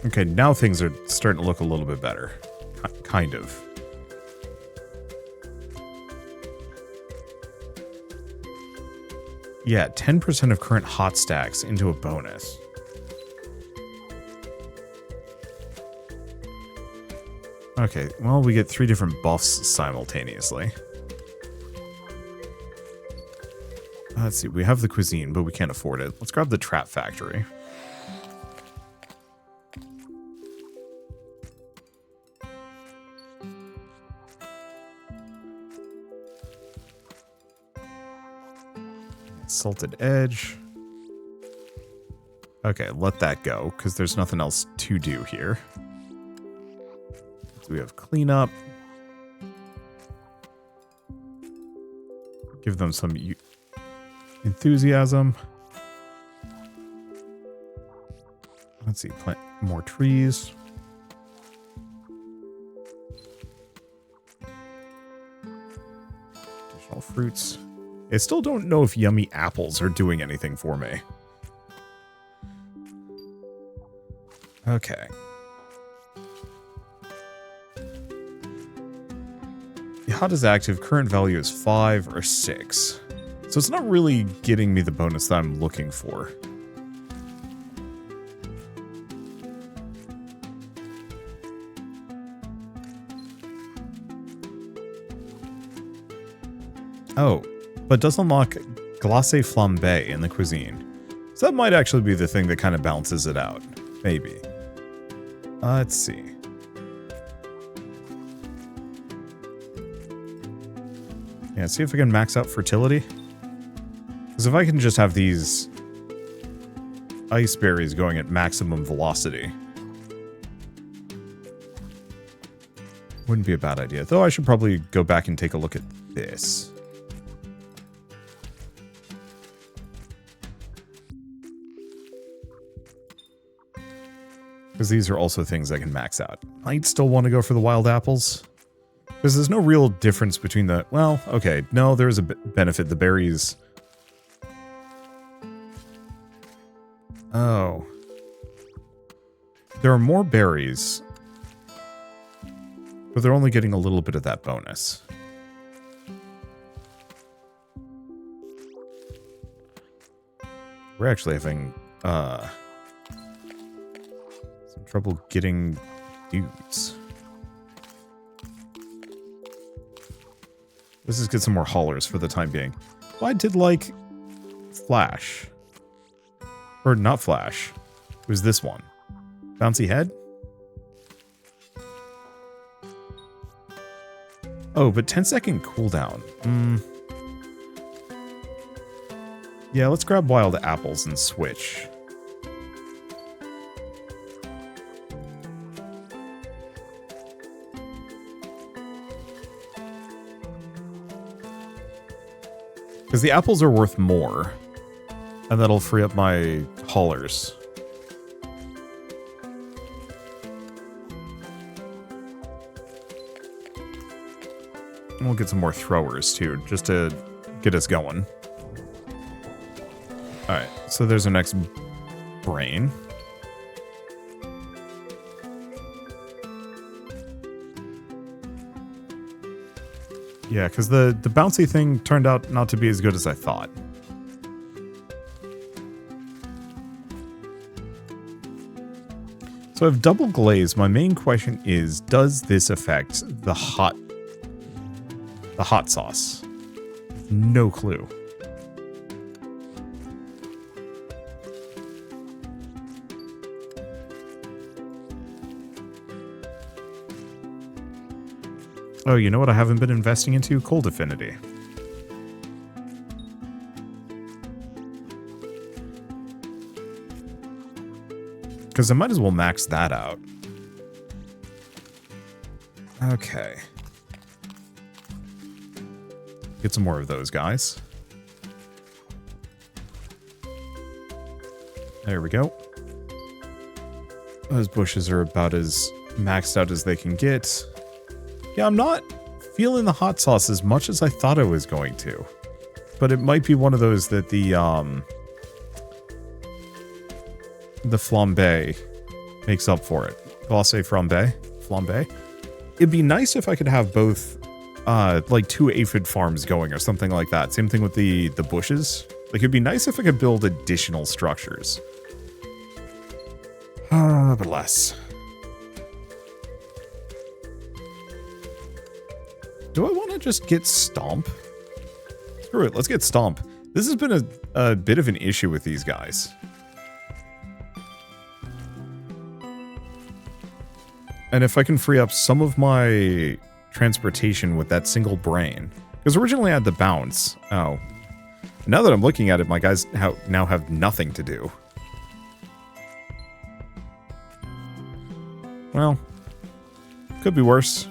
Okay, now things are starting to look a little bit better. Kind of. Yeah, 10% of current hot stacks into a bonus. Okay, well, we get 3 different buffs simultaneously. Let's see, we have the cuisine, but we can't afford it. Let's grab the trap factory. Salted edge. Okay, let that go, because there's nothing else to do here. So we have cleanup. Give them some enthusiasm. Let's see, plant more trees. Additional fruits. I still don't know if yummy apples are doing anything for me. Okay. Hot is active. Current value is 5 or 6. So it's not really getting me the bonus that I'm looking for. Oh, but does unlock glacé flambé in the cuisine. So that might actually be the thing that kind of balances it out. Maybe. Let's see. Yeah, see if I can max out fertility. Because if I can just have these ice berries going at maximum velocity, wouldn't be a bad idea. Though I should probably go back and take a look at this. Because these are also things I can max out. Might still want to go for the wild apples. Because there's no real difference between the... Well, okay. No, there is a benefit. The berries... Oh. There are more berries. But they're only getting a little bit of that bonus. We're actually having some trouble getting dudes. Let's just get some more haulers for the time being. Well, I did like Flash. Or not Flash. It was this one. Bouncy head? Oh, but 10-second cooldown. Yeah, let's grab wild apples and switch. Because the apples are worth more. And that'll free up my haulers. And we'll get some more throwers too, just to get us going. Alright, so there's our next brain. Yeah, because the bouncy thing turned out not to be as good as I thought. So I have double glaze. My main question is, does this affect the hot sauce? No clue. Oh, you know what I haven't been investing into? Cold affinity. Because I might as well max that out. Okay. Get some more of those guys. There we go. Those bushes are about as maxed out as they can get. Yeah, I'm not feeling the hot sauce as much as I thought I was going to. But it might be one of those that the flambe makes up for it. Glacé flambe? Flambe? It'd be nice if I could have both, like 2 aphid farms going or something like that. Same thing with the bushes. Like, it'd be nice if I could build additional structures. But less. Do I want to just get Stomp? Screw it, let's get Stomp. This has been a bit of an issue with these guys. And if I can free up some of my transportation with that single brain. Because originally I had the bounce. Oh. Now that I'm looking at it, my guys now have nothing to do. Well, could be worse.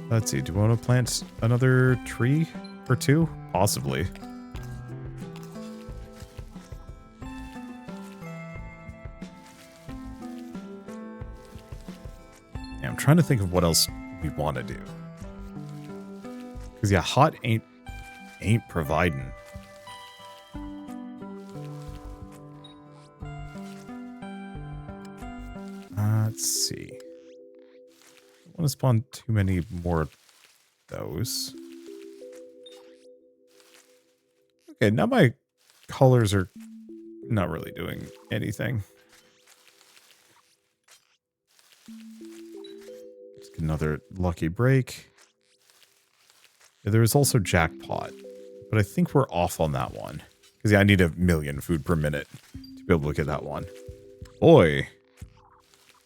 Let's see, do I want to plant another tree or 2? Possibly. Yeah, I'm trying to think of what else we want to do. Because yeah, hot ain't providing. Let's see. I want to spawn too many more of those. Okay, now my colors are not really doing anything. Just get another lucky break. Yeah, there was also jackpot, but I think we're off on that one. Because yeah, I need 1,000,000 food per minute to be able to get that one. Boy.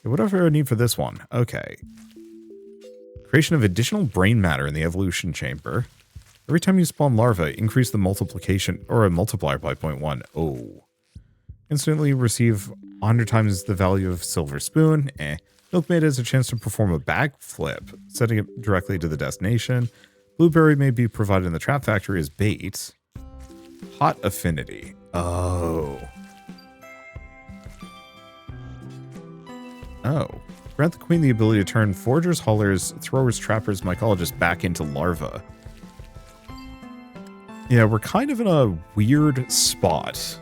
Whatever I need for this one. Okay. Creation of additional brain matter in the evolution chamber. Every time you spawn larvae, increase the multiplication or a multiplier by 0.1. Oh. Instantly receive 100 times the value of silver spoon. Milkmaid has a chance to perform a backflip, setting it directly to the destination. Blueberry may be provided in the trap factory as bait. Hot affinity. Oh. Oh. Grant the queen the ability to turn foragers, haulers, throwers, trappers, mycologists back into larvae. Yeah, we're kind of in a weird spot.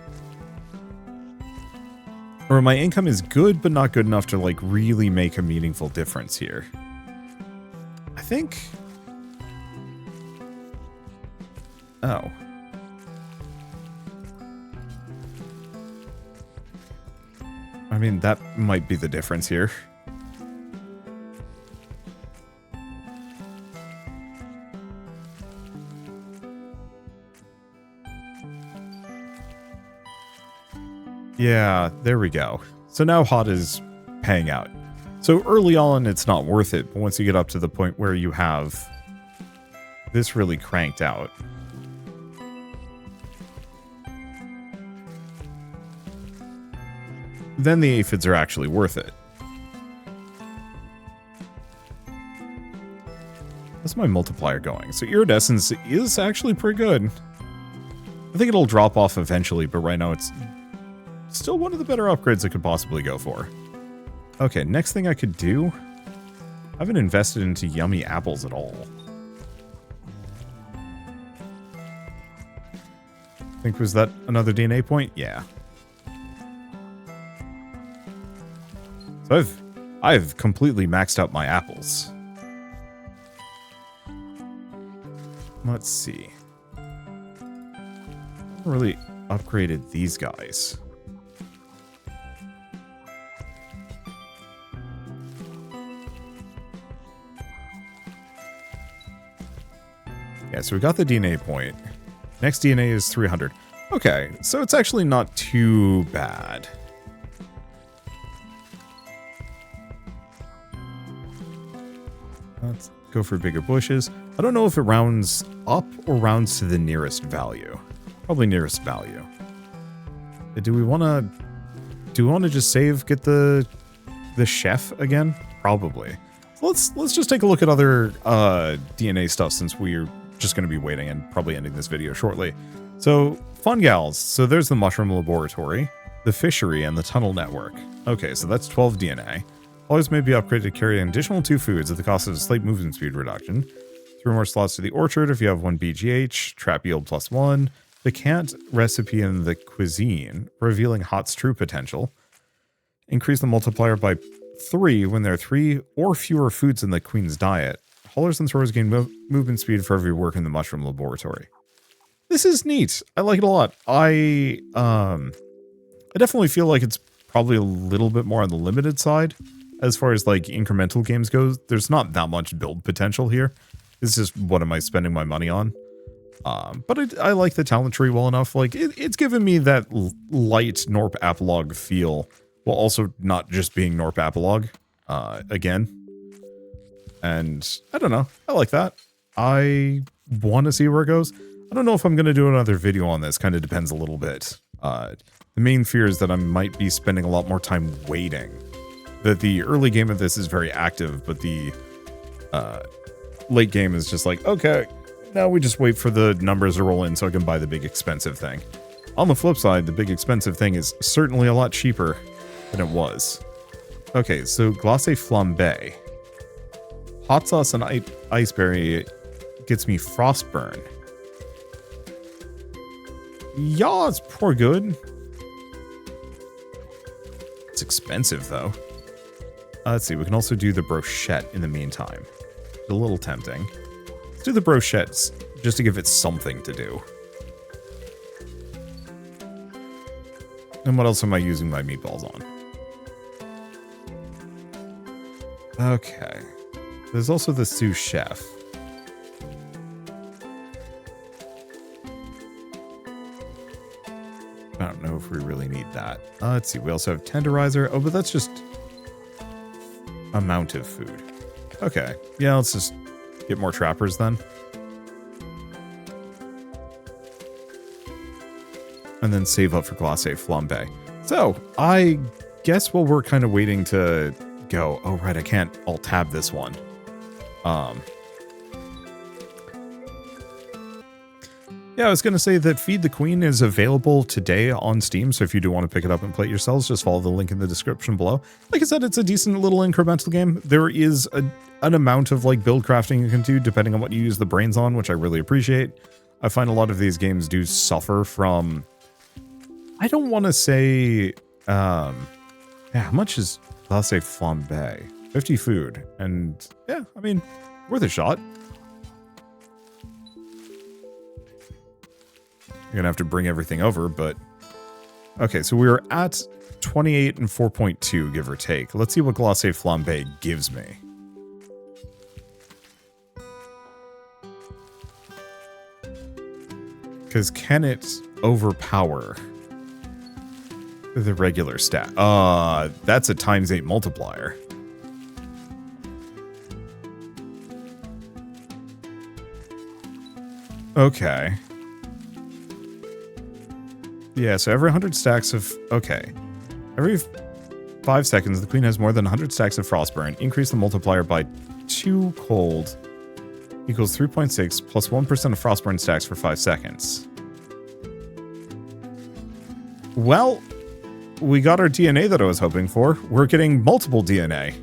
Or my income is good, but not good enough to, like, really make a meaningful difference here. I think... Oh. I mean, that might be the difference here. Yeah, there we go. So now hot is paying out. So early on, it's not worth it, but once you get up to the point where you have this really cranked out, then the aphids are actually worth it. How's my multiplier going? So iridescence is actually pretty good. I think it'll drop off eventually, but right now it's still one of the better upgrades I could possibly go for. Okay, next thing I could do... I haven't invested into yummy apples at all. I think, was that another DNA point? Yeah. So I've completely maxed out my apples. Let's see. I haven't really upgraded these guys. Yeah, so we got the DNA point. Next DNA is 300. Okay, so it's actually not too bad. Let's go for bigger bushes. I don't know if it rounds up or rounds to the nearest value. Probably nearest value. Do we want to just save, get the chef again? Probably. So let's just take a look at other DNA stuff, since we're just going to be waiting and probably ending this video shortly. So, fun gals. So there's the mushroom laboratory, the fishery, and the tunnel network. Okay, so that's 12 DNA. Always may be upgraded to carry an additional 2 foods at the cost of a slight movement speed reduction. 3 more slots to the orchard if you have 1 BGH, trap yield +1, the cant recipe in the cuisine, revealing hot's true potential. Increase the multiplier by 3 when there are 3 or fewer foods in the queen's diet. Haulers and throwers gain movement speed for every work in the mushroom laboratory. This is neat. I like it a lot. I definitely feel like it's probably a little bit more on the limited side as far as like incremental games goes. There's not that much build potential here. It's just what am I spending my money on? But I like the talent tree well enough. Like it's given me that light Norp Apolog feel, while also not just being Norp Apolog again. And I don't know. I like that. I want to see where it goes. I don't know if I'm going to do another video on this. Kind of depends a little bit. The main fear is that I might be spending a lot more time waiting. That the early game of this is very active, but the late game is just like, okay, now we just wait for the numbers to roll in so I can buy the big expensive thing. On the flip side, the big expensive thing is certainly a lot cheaper than it was. Okay, so glacé flambe. Hot sauce and iceberry gets me frostburn. Yeah, it's poor good. It's expensive, though. Let's see, we can also do the brochette in the meantime. It's a little tempting. Let's do the brochettes, just to give it something to do. And what else am I using my meatballs on? Okay. There's also the sous chef. I don't know if we really need that. Let's see, we also have tenderizer. Oh, but that's just amount of food. Okay, yeah, let's just get more trappers then. And then save up for glacé flambe. So, I guess while we're kind of waiting to go... Oh, right, I can't alt-tab this one. Yeah, I was going to say that Feed the Queen is available today on Steam, so if you do want to pick it up and play it yourselves, just follow the link in the description below. Like I said, it's a decent little incremental game. There is an amount of like build crafting you can do depending on what you use the brains on, which I really appreciate. I find a lot of these games do suffer from, I don't want to say, yeah, how much is, let's say flambe? 50 food, and yeah, I mean, worth a shot. You're gonna have to bring everything over, but okay, so we were at 28 and 4.2, give or take. Let's see what Glacé Flambe gives me. Because can it overpower the regular stat? That's a ×8 multiplier. Okay. Yeah, so every 100 stacks of... Okay. Every 5 seconds, the queen has more than 100 stacks of Frostburn. Increase the multiplier by 2 cold equals 3.6 plus 1% of Frostburn stacks for 5 seconds. Well, we got our DNA that I was hoping for. We're getting multiple DNA.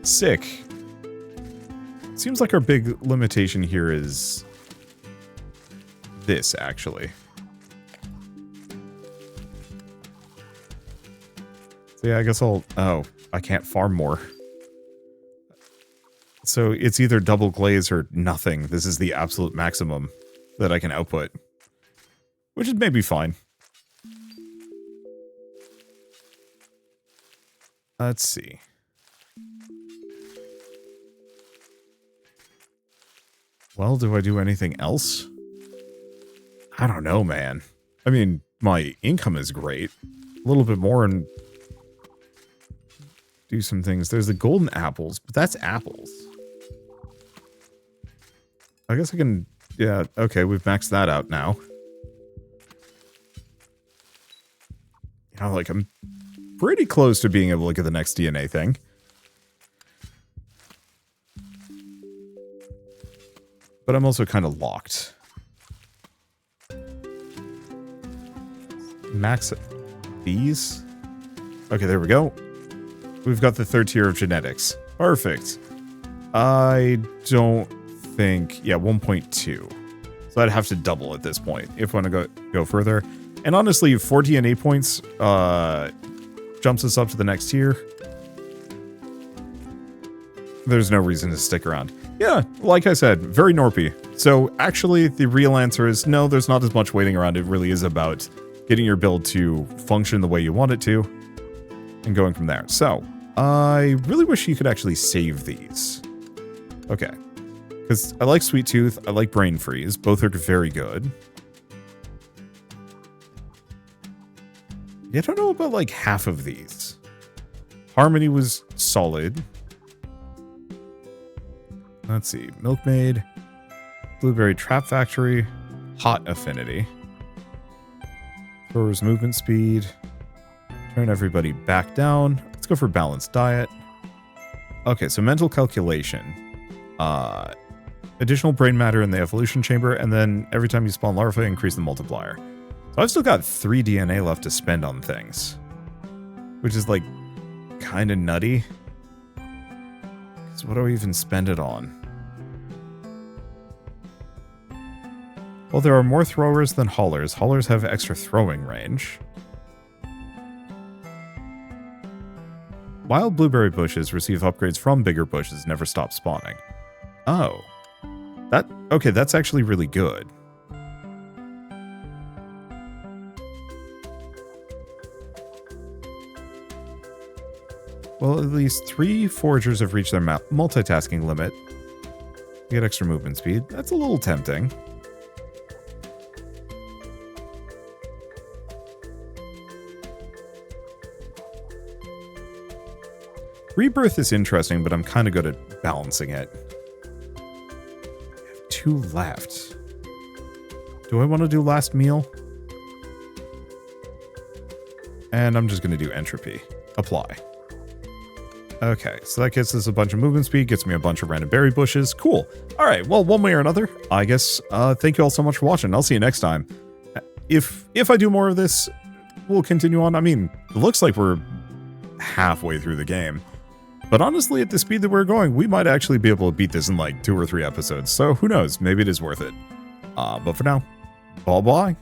Sick. Seems like our big limitation here is this, actually. So yeah, I guess I'll... Oh, I can't farm more. So it's either double glaze or nothing. This is the absolute maximum that I can output. Which is maybe fine. Let's see. Well, do I do anything else? I don't know, man. I mean, my income is great. A little bit more and... do some things. There's the golden apples, but that's apples. I guess I can... Yeah, okay, we've maxed that out now. You know, like, I'm pretty close to being able to get the next DNA thing. But I'm also kind of locked. Max these? Okay, there we go. We've got the 3rd tier of genetics. Perfect. I don't think... Yeah, 1.2. So I'd have to double at this point if I want to go further. And honestly, 4 DNA points jumps us up to the next tier. There's no reason to stick around. Yeah, like I said, very Norpy. So actually, the real answer is no, there's not as much waiting around. It really is about getting your build to function the way you want it to and going from there. So, I really wish you could actually save these. Okay. Because I like Sweet Tooth, I like Brain Freeze. Both are very good. Yeah, I don't know about like half of these. Harmony was solid. Let's see. Milkmaid. Blueberry Trap Factory. Hot Affinity. Thrower's movement speed. Turn everybody back down. Let's go for balanced diet. Okay, so mental calculation. Additional brain matter in the evolution chamber, and then every time you spawn larvae, increase the multiplier. So I've still got 3 DNA left to spend on things. Which is like kind of nutty. So what do I even spend it on? Well, there are more throwers than haulers. Haulers have extra throwing range. Wild blueberry bushes receive upgrades from bigger bushes, never stop spawning. Oh. Okay, that's actually really good. Well, at least 3 foragers have reached their multitasking limit. You get extra movement speed. That's a little tempting. Rebirth is interesting, but I'm kind of good at balancing it. I have 2 left. Do I want to do last meal? And I'm just going to do entropy. Apply. Okay, so that gets us a bunch of movement speed, gets me a bunch of random berry bushes. Cool. All right, well, one way or another, I guess, thank you all so much for watching. I'll see you next time. If I do more of this, we'll continue on. I mean, it looks like we're halfway through the game. But honestly, at the speed that we're going, we might actually be able to beat this in like 2 or 3 episodes. So who knows? Maybe it is worth it. But for now, bye-bye.